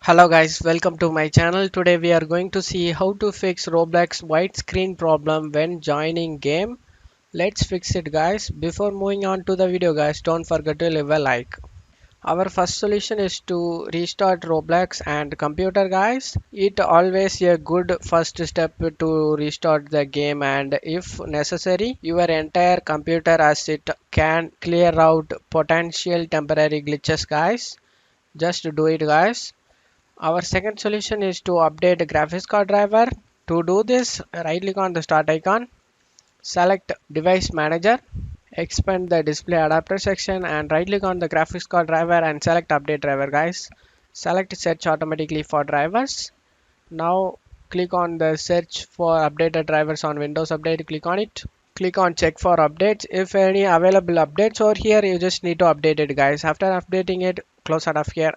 Hello guys, welcome to my channel. Today we are going to see how to fix Roblox white screen problem when joining game. Let's fix it guys. Before moving on to the video guys, don't forget to leave a like. Our first solution is to restart Roblox and computer guys. It always a good first step to restart the game, and if necessary your entire computer as it can clear out potential temporary glitches guys. Just do it guys. Our second solution is to update the graphics card driver. To do this, right click on the start icon, select device manager, expand the display adapter section and right click on the graphics card driver and select update driver guys. Select search automatically for drivers. Now click on the search for updated drivers on Windows Update, click on it. Click on check for updates. If any available updates over here, you just need to update it guys. After updating it, close out of here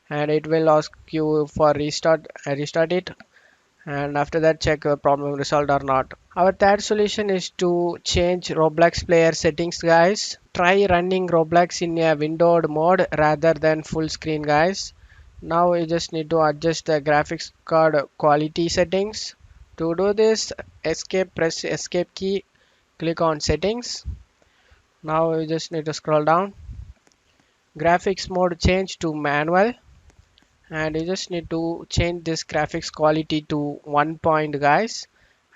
and it will ask you for restart it, and after that check your problem resolved or not. Our third solution is to change Roblox player settings guys. Try running Roblox in a windowed mode rather than full screen guys. Now you just need to adjust the graphics card quality settings. To do this, press escape key, click on settings. Now you just need to scroll down, graphics mode change to manual, and you just need to change this graphics quality to 1 point guys.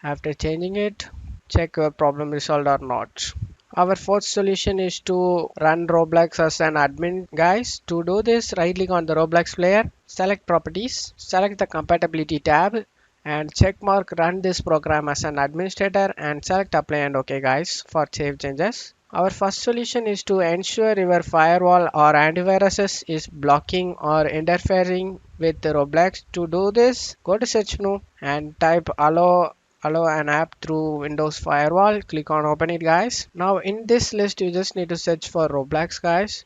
After changing it, check your problem resolved or not. Our fourth solution is to run Roblox as an admin guys. To do this, right click on the Roblox player, select properties, select the compatibility tab and check mark run this program as an administrator and select apply and OK guys for save changes. Our first solution is to ensure your firewall or antivirus is blocking or interfering with Roblox. To do this, go to search menu and type allow an app through Windows Firewall. Click on open it guys. Now in this list you just need to search for Roblox guys.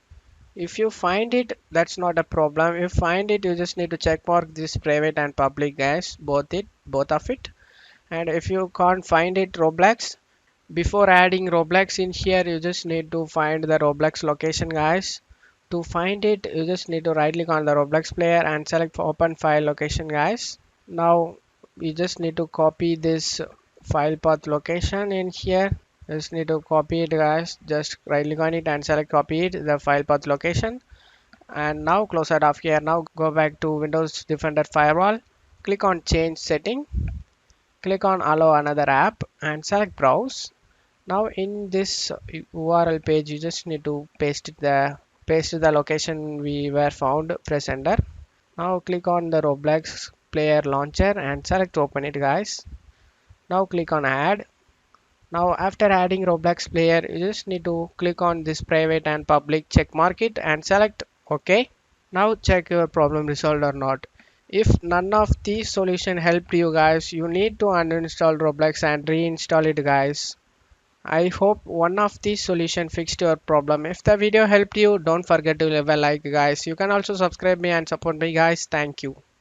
If you find it, that's not a problem. If you find it, you just need to check mark this private and public guys, both of it. And if you can't find it Roblox, before adding Roblox in here, you just need to find the Roblox location guys. To find it, you just need to right click on the Roblox player and select open file location guys. Now you just need to copy this file path location in here. You just need to copy it guys. Just right click on it and select copy it, the file path location. And now close out of here. Now go back to Windows Defender Firewall. Click on change setting. Click on allow another app and select browse. Now in this URL page, you just need to paste the location we were found. Press enter. Now click on the Roblox player launcher and select open it guys. Now click on add. Now after adding Roblox player, you just need to click on this private and public, check mark it and select OK. Now check your problem resolved or not. If none of these solutions helped you guys, you need to uninstall Roblox and reinstall it guys. I hope one of these solutions fixed your problem. If the video helped you, don't forget to leave a like guys. You can also subscribe me and support me guys. Thank you.